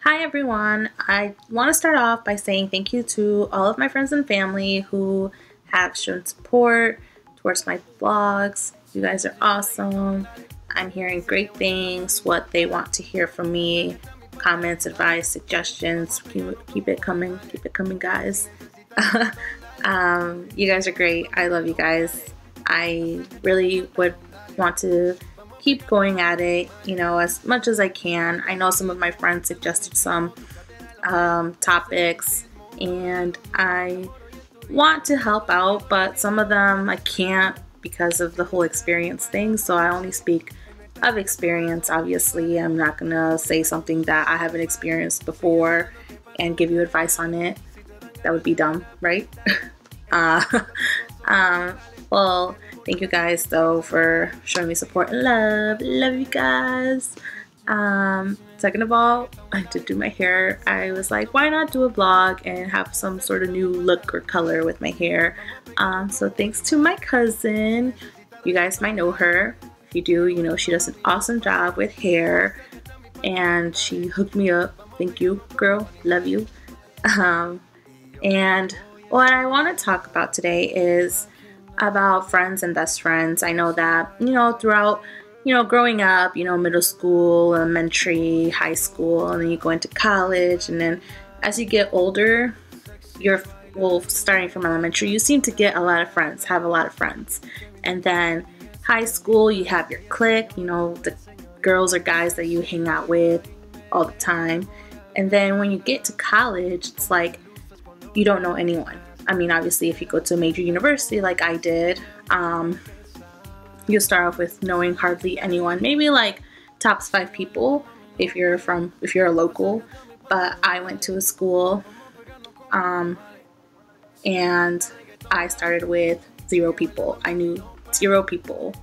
Hi everyone. I want to start off by saying thank you to all of my friends and family who have shown support towards my vlogs. You guys are awesome. I'm hearing great things, what they want to hear from me, comments, advice, suggestions. Keep it coming guys. You guys are great. I love you guys. I really would want to keep going at it, as much as I can. I know some of my friends suggested some topics and I want to help out, but some of them I can't because of the whole experience thing. So I only speak of experience. Obviously, I'm not gonna say something that I haven't experienced before and give you advice on it. That would be dumb, right? Well, thank you guys though for showing me support and love. Love you guys. Second of all, I did do my hair. I was like, why not do a vlog and have some sort of new look or color with my hair? So thanks to my cousin. You guys might know her. If you do, she does an awesome job with hair and she hooked me up. Thank you, girl. Love you. And what I want to talk about today is about friends and best friends. I know that, throughout, growing up, middle school, elementary, high school, and then you go into college, and then as you get older, starting from elementary, you seem to get a lot of friends, have a lot of friends. And then high school, you have your clique, the girls or guys that you hang out with all the time. And then when you get to college, it's like you don't know anyone. I mean, obviously, if you go to a major university like I did, you'll start off with knowing hardly anyone. Maybe like tops 5 people if you're a local. But I went to a school, and I started with 0 people. I knew 0 people,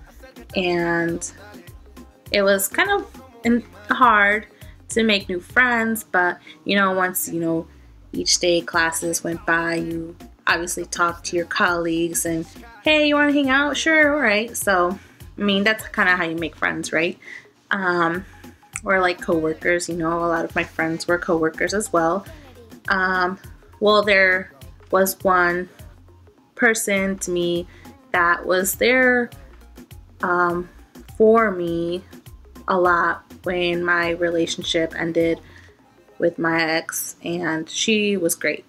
and it was kind of hard to make new friends. But once each day classes went by, you obviously talk to your colleagues and, hey, you want to hang out? Sure, all right. So, I mean, that's kind of how you make friends, right? Or like coworkers, a lot of my friends were coworkers as well. Well, there was one person to me that was there for me a lot when my relationship ended with my ex, and she was great.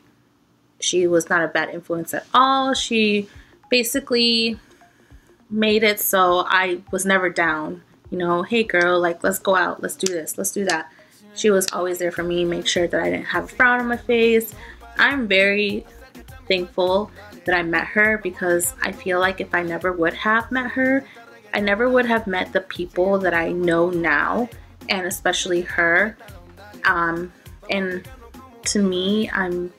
She was not a bad influence at all. She basically made it so I was never down. Hey girl, like, let's go out, let's do this, let's do that. She was always there for me, make sure that I didn't have a frown on my face. I'm very thankful that I met her, because I feel like if I never would have met her, I never would have met the people that I know now, and especially her. And to me, I'm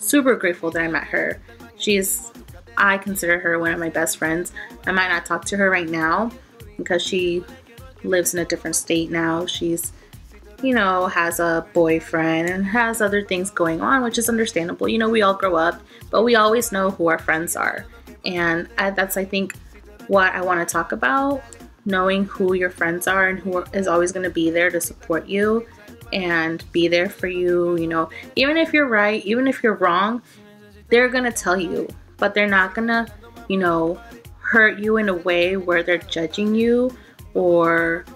super grateful that I met her. I consider her one of my best friends. I might not talk to her right now because she lives in a different state now. She's, has a boyfriend and has other things going on, which is understandable. We all grow up, but we always know who our friends are. And that's, I think, what I want to talk about, knowing who your friends are and who is always going to be there to support you and be there for you. Even if you're right, even if you're wrong, they're gonna tell you, but they're not gonna hurt you in a way where they're judging you or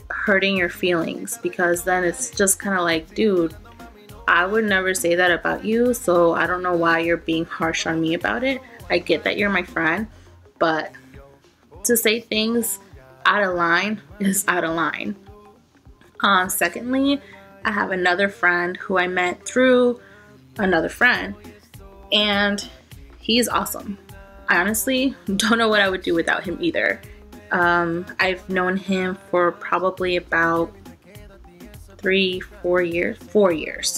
hurting your feelings, because then it's just kind of like, dude, I would never say that about you, so I don't know why you're being harsh on me about it. I get that you're my friend, but to say things out of line is out of line. Secondly, I have another friend who I met through another friend, and he's awesome. I honestly don't know what I would do without him either. I've known him for probably about 3 or 4 years.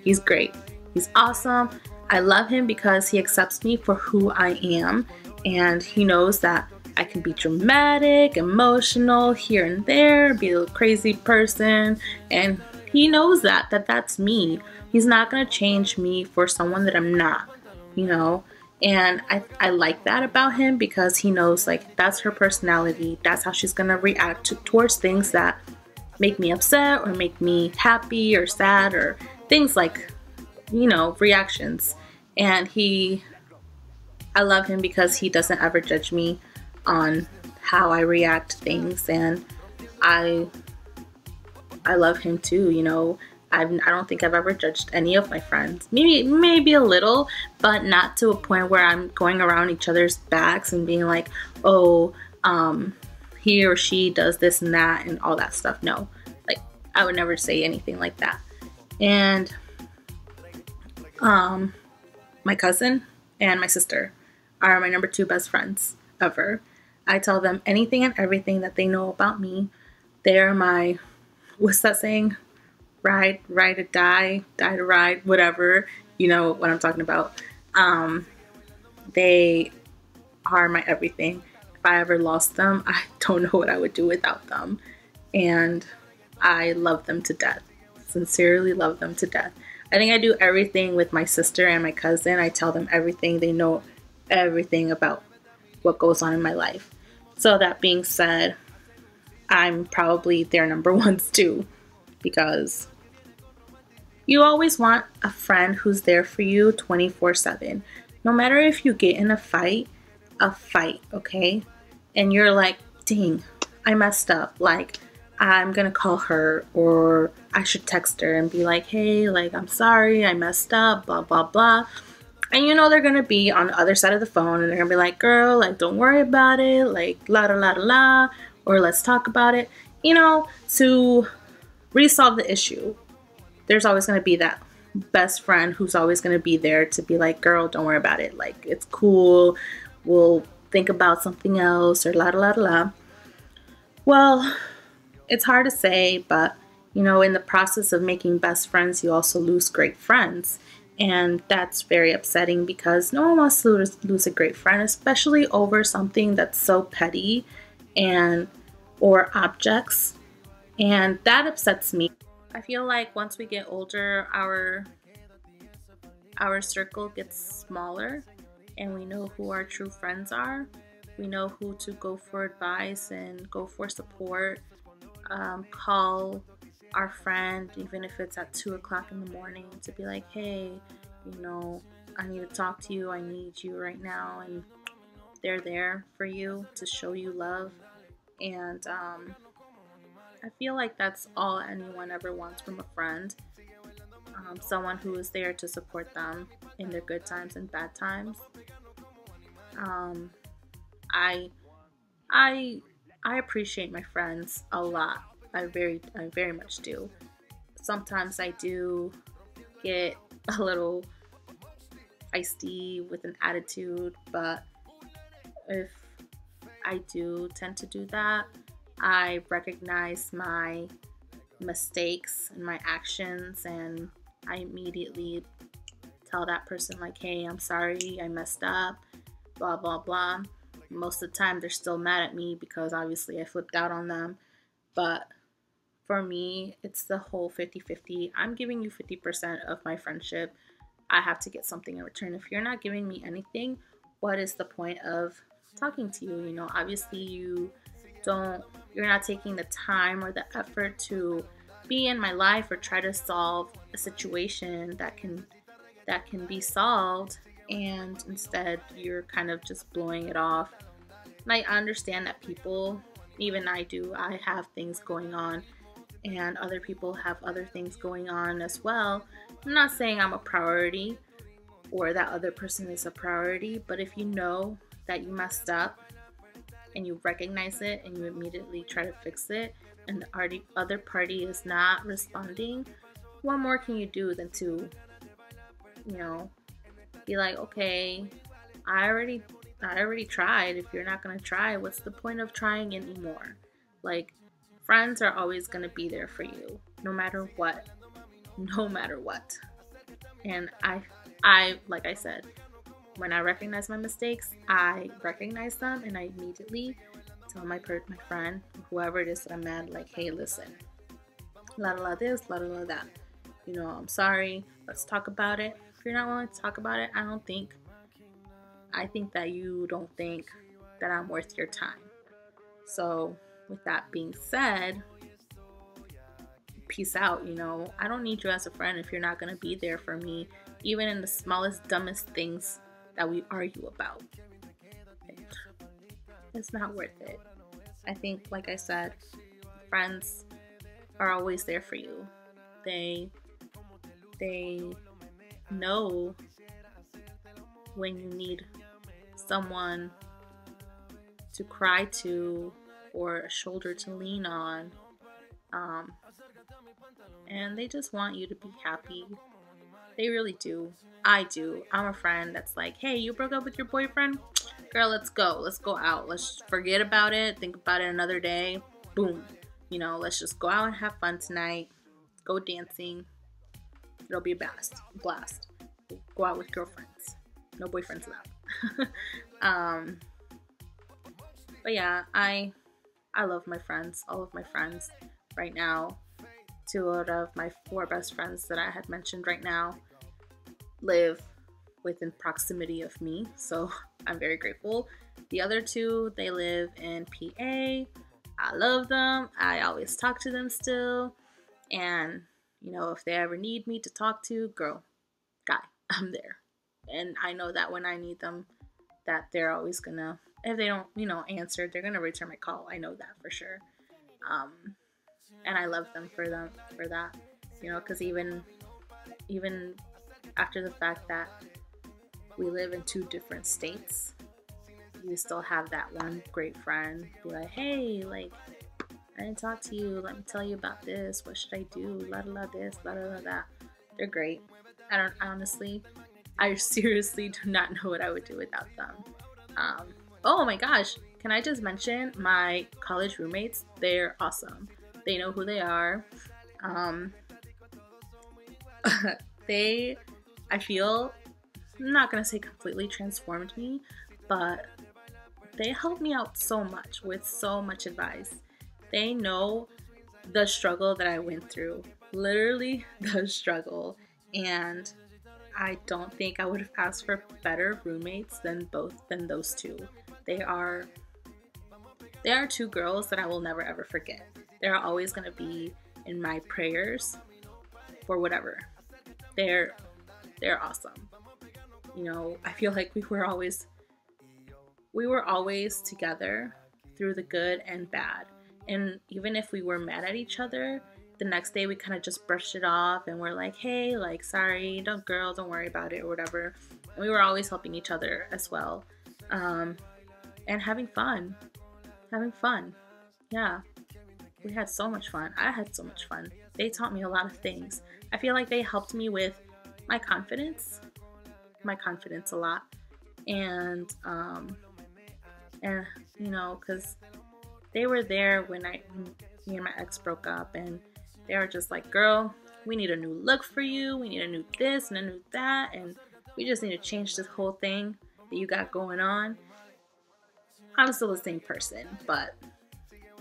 He's great. He's awesome. I love him because he accepts me for who I am, and he knows that I can be dramatic, emotional here and there, be a crazy person, and he knows that that's me. He's not gonna change me for someone that I'm not, And I like that about him, because he knows, like, that's her personality. That's how she's gonna react towards things that make me upset or make me happy or sad or things like, reactions. And I love him because he doesn't ever judge me on how I react to things, and I I love him too. I don't think I've ever judged any of my friends. Maybe a little, but not to a point where I'm going around each other's backs and being like, oh, he or she does this and that and all that stuff. No, like I would never say anything like that. And my cousin and my sister are my number 2 best friends ever. I tell them anything and everything that they know about me. They're my, what's that saying? Ride to die to ride, whatever. You know what I'm talking about. They are my everything. If I ever lost them, I don't know what I would do without them. And I love them to death. Sincerely love them to death. I think I do everything with my sister and my cousin. I tell them everything. They know everything about what goes on in my life. So that being said, I'm probably their number ones too, because you always want a friend who's there for you 24/7. No matter if you get in a fight, okay? And you're like, dang, I messed up. Like, I'm gonna call her, or I should text her and be like, hey, like, I'm sorry, I messed up, blah, blah, blah. And they're gonna be on the other side of the phone and they're gonna be like, girl, like, don't worry about it, like, la da la da la, or let's talk about it. To resolve the issue, there's always gonna be that best friend who's always gonna be there to be like, girl, don't worry about it, like, it's cool, we'll think about something else, or la da la da la. Well, it's hard to say, but in the process of making best friends, you also lose great friends. And that's very upsetting because no one wants to lose a great friend, especially over something that's so petty or objects. And that upsets me. I feel like once we get older, our circle gets smaller and we know who our true friends are. We know who to go for advice and go for support. Call our friend, even if it's at 2 o'clock in the morning, to be like, hey, I need to talk to you. I need you right now. And they're there for you to show you love. And I feel like that's all anyone ever wants from a friend. Someone who is there to support them in their good times and bad times. I appreciate my friends a lot. I very much do. Sometimes I do get a little feisty with an attitude, but if I do tend to do that, I recognize my mistakes and my actions, and I immediately tell that person like, hey, I'm sorry, I messed up, blah, blah, blah. Most of the time they're still mad at me because obviously I flipped out on them. But for me, it's the whole 50-50. I'm giving you 50% of my friendship. I have to get something in return. If you're not giving me anything, what is the point of talking to you? Obviously you're not taking the time or the effort to be in my life or try to solve a situation that can be solved, and instead you're kind of just blowing it off. And I understand that people, even I have things going on, and other people have other things going on as well. I'm not saying I'm a priority or that other person is a priority, but if you know that you messed up and you recognize it and you immediately try to fix it, and the other party is not responding, what more can you do than to, be like, okay, I already tried. If you're not going to try, what's the point of trying anymore? Like, friends are always going to be there for you, no matter what. And I, like I said, when I recognize my mistakes, I recognize them and I immediately tell my friend, whoever it is that I'm mad, like, hey, listen, la la this, la la that. I'm sorry. Let's talk about it. If you're not willing to talk about it, I think that you don't think that I'm worth your time. So with that being said, peace out, you know. I don't need you as a friend if you're not going to be there for me, even in the smallest, dumbest things that we argue about. It's not worth it. I think, like I said, friends are always there for you. They know when you need someone to cry to or a shoulder to lean on. And they just want you to be happy. They really do. I do. I'm a friend that's like, hey, you broke up with your boyfriend? Girl, let's go. Let's go out. Let's forget about it. Think about it another day. Boom. You know, let's just go out and have fun tonight. Go dancing. It'll be a blast. Go out with girlfriends. No boyfriends allowed. But yeah, I love my friends. All of my friends right now. 2 out of my 4 best friends that I had mentioned right now live within proximity of me, so I'm very grateful. The other 2, they live in PA. I love them. I always talk to them still, and you know, if they ever need me to talk to, girl, guy, I'm there. And I know that when I need them, that they're always gonna, if they don't, you know, answer, they're gonna return my call. I know that for sure. And I love them for that, you know, because even after the fact that we live in 2 different states, you still have that one great friend be like, hey, like, I didn't talk to you, let me tell you about this, what should I do, la da la this, la da la that. They're great. I seriously do not know what I would do without them. Oh my gosh, can I just mention my college roommates? They're awesome. They know who they are. I feel, I'm not gonna say completely transformed me, but they helped me out so much with so much advice. They know the struggle that I went through, literally the struggle, and I don't think I would have asked for better roommates than those 2. They are 2 girls that I will never ever forget. They're always going to be in my prayers for whatever. They're awesome. You know, I feel like we were always together through the good and bad. And even if we were mad at each other, the next day we kind of just brushed it off and we're like, hey, like, sorry, don't worry about it or whatever. And we were always helping each other as well. And having fun. Yeah. We had so much fun. I had so much fun. They taught me a lot of things. I feel like they helped me with my confidence a lot. And you know, because they were there when me and my ex broke up, and they were just like, girl, we need a new look for you. We need a new this and a new that. And we just need to change this whole thing that you got going on. I'm still the same person, but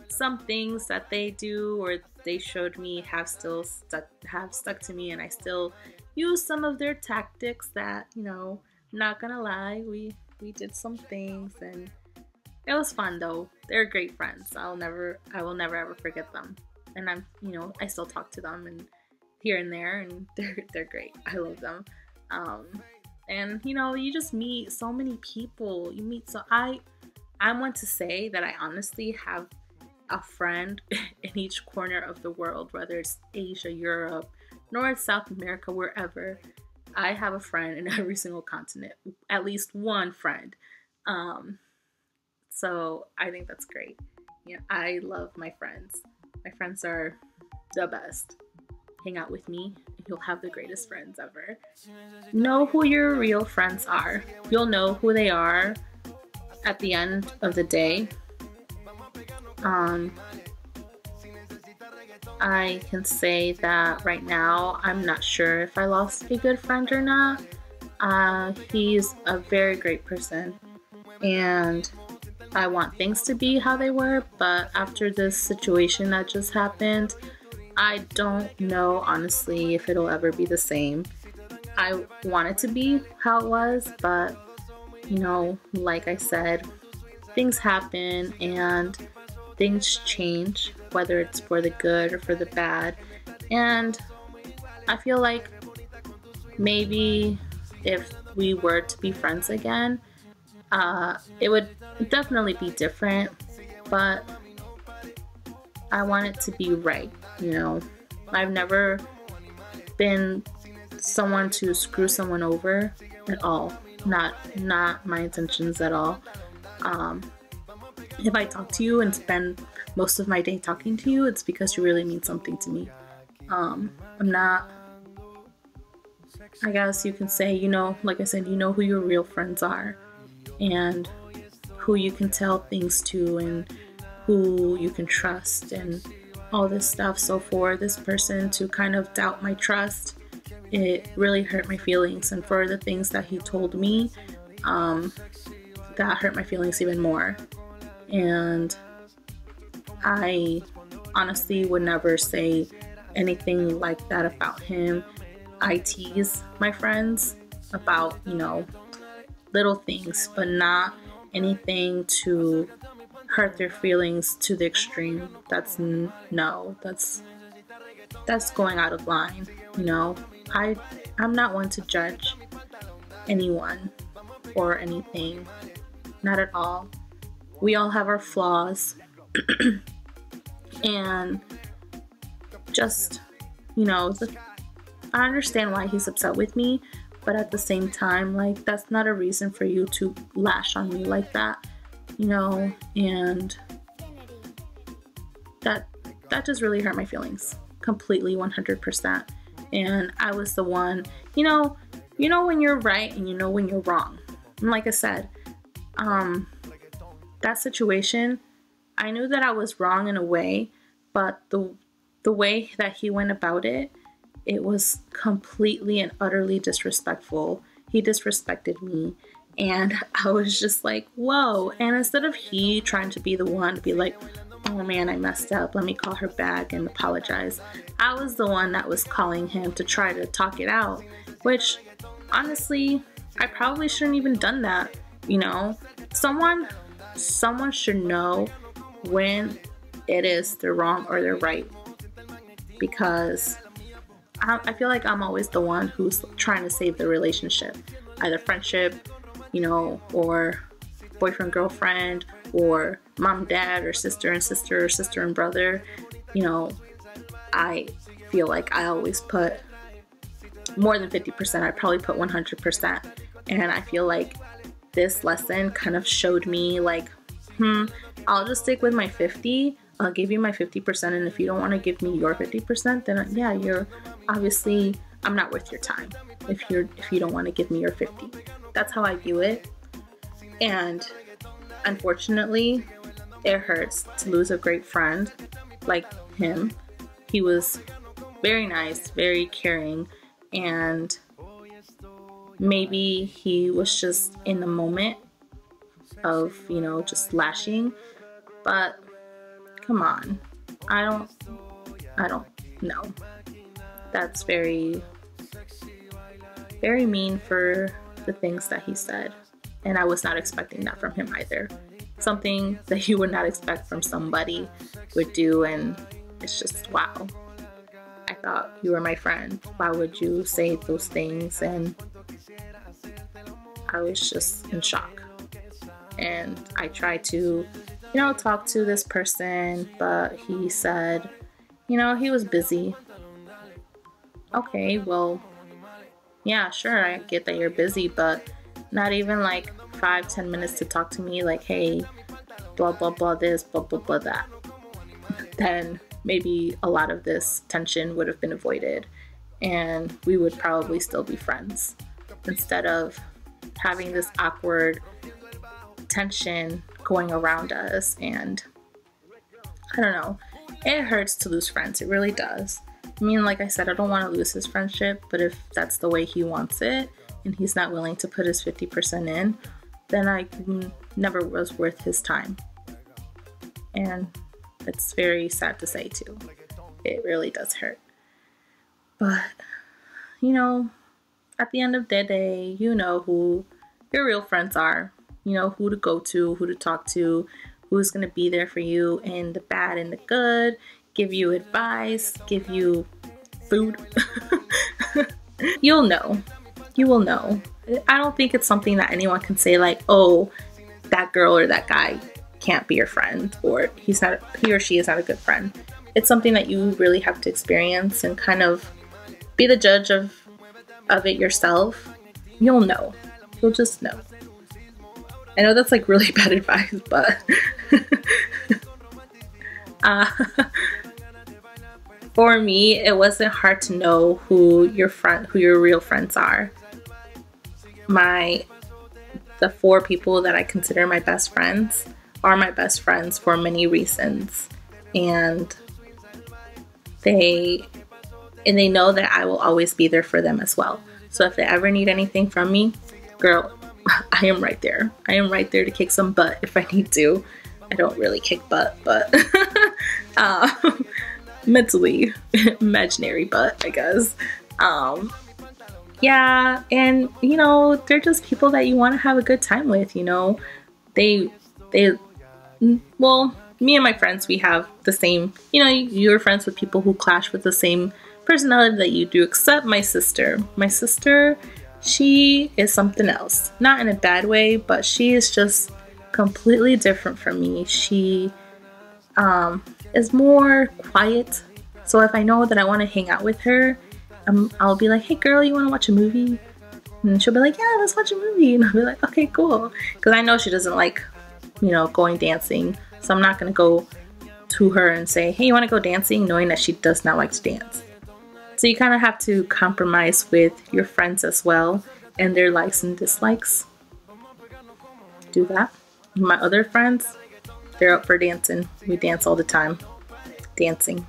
some things that they do or they showed me have stuck to me, and I still use some of their tactics that, you know, I'm not gonna lie, we did some things, and it was fun though. They're great friends. I will never ever forget them. And I'm, you know, I still talk to them and here and there, and they're great. I love them. And you know, you just meet so many people. I want to say that I honestly have a friend in each corner of the world, whether it's Asia, Europe, North, South America, wherever. I have a friend in every single continent, at least one friend. So I think that's great. You know, I love my friends. My friends are the best. Hang out with me and you'll have the greatest friends ever. Know who your real friends are. You'll know who they are at the end of the day. I can say that right now I'm not sure if I lost a good friend or not. He's a very great person, and I want things to be how they were, but after this situation that just happened, I don't know honestly if it'll ever be the same. I want it to be how it was, but you know, like I said, things happen and things change. whether it's for the good or for the bad. And I feel like maybe if we were to be friends again, it would definitely be different, but I want it to be right, you know. I've never been someone to screw someone over at all. Not my intentions at all. If I talk to you and spend most of my day talking to you, it's because you really mean something to me. I'm not, I guess you can say, you know, like I said, you know who your real friends are and who you can tell things to and who you can trust and all this stuff. So for this person to kind of doubt my trust, it really hurt my feelings. And for the things that he told me, that hurt my feelings even more. And I honestly would never say anything like that about him. I tease my friends about, you know, little things, but not anything to hurt their feelings to the extreme. That's going out of line, you know. I'm not one to judge anyone or anything, not at all. We all have our flaws. And just, you know, I understand why he's upset with me, but at the same time, like, that's not a reason for you to lash on me like that, you know. And that just really hurt my feelings completely, 100%. And I was the one, you know when you're right and you know when you're wrong. And like I said, that situation, I knew that I was wrong in a way, but the way that he went about it, it was completely and utterly disrespectful. He disrespected me, and I was just like, whoa. And instead of he trying to be the one to be like, oh man, I messed up, let me call her back and apologize, I was the one that was calling him to try to talk it out, which honestly, I probably shouldn't even done that, you know. Someone should know when it is they're wrong or they're right, because I feel like I'm always the one who's trying to save the relationship, either friendship, you know, or boyfriend, girlfriend, or mom, dad, or sister and sister, or sister and brother. You know, I feel like I always put more than 50%. I probably put 100%. And I feel like this lesson kind of showed me like, I'll just stick with my 50. I'll give you my 50%, and if you don't want to give me your 50%, then yeah, you're obviously, I'm not worth your time if you don't want to give me your 50. That's how I view it. And unfortunately, it hurts to lose a great friend like him. He was very nice, very caring, and maybe he was just in the moment of, you know, just lashing. But come on, I don't know. That's very, very mean for the things that he said. And I was not expecting that from him either. Something that you would not expect from somebody would do, and it's just, wow. I thought you were my friend. Why would you say those things? And I was just in shock. And I tried to, you know, talk to this person, but he said, you know, he was busy. Okay, well, yeah, sure, I get that you're busy, but not even like 5-10 minutes to talk to me like, hey, blah blah blah this, blah blah blah that. Then maybe a lot of this tension would have been avoided, and we would probably still be friends, instead of having this awkward tension going around us. And I don't know, it hurts to lose friends. It really does. I mean, like I said, I don't want to lose his friendship, but if that's the way he wants it and he's not willing to put his 50% in, then I never was worth his time. And it's very sad to say too. It really does hurt. But, you know, at the end of the day, you know who your real friends are. You know who to go to, who to talk to, who's going to be there for you in the bad and the good, give you advice, give you food. You'll know. You will know. I don't think it's something that anyone can say like, oh, that girl or that guy can't be your friend, or he or she is not a good friend. It's something that you really have to experience and kind of be the judge of it yourself. You'll know. You'll just know. I know that's like really bad advice, but for me, it wasn't hard to know who your real friends are. The 4 people that I consider my best friends are my best friends for many reasons, and they know that I will always be there for them as well. So if they ever need anything from me, girl, I am right there. I am right there to kick some butt if I need to. I don't really kick butt, but mentally, imaginary butt, I guess. Yeah, and you know, they're just people that you want to have a good time with, you know. Well, me and my friends, we have the same, you know, you're friends with people who clash with the same personality that you do, except my sister. My sister, she is something else. Not in a bad way, but she is just completely different from me. She is more quiet. So if I know that I want to hang out with her, I'll be like, hey girl, you want to watch a movie? And she'll be like, yeah, let's watch a movie. And I'll be like, okay, cool. Because I know she doesn't like, you know, going dancing. So I'm not going to go to her and say, hey, you want to go dancing? Knowing that she does not like to dance. So you kind of have to compromise with your friends as well and their likes and dislikes. Do that. My other friends, they're up for dancing. We dance all the time. Dancing.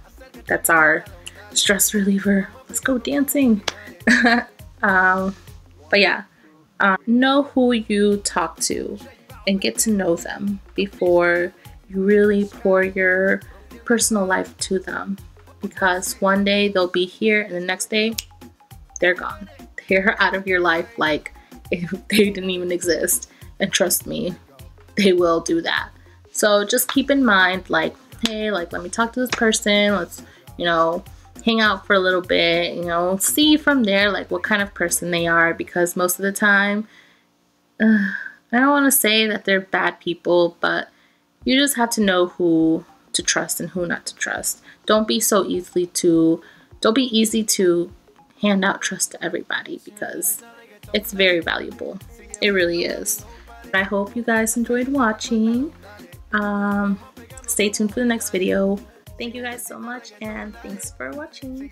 That's our stress reliever. Let's go dancing. But yeah, know who you talk to and get to know them before you really pour your personal life to them, because one day they'll be here and the next day they're gone. They're out of your life like if they didn't even exist. And trust me, they will do that. So just keep in mind, like, hey, like, let me talk to this person. Let's, you know, hang out for a little bit, you know, see from there like what kind of person they are, because most of the time, I don't want to say that they're bad people, but you just have to know who to trust and who not to trust. Don't be easy to hand out trust to everybody, because it's very valuable. It really is. I hope you guys enjoyed watching. Stay tuned for the next video. Thank you guys so much, and thanks for watching.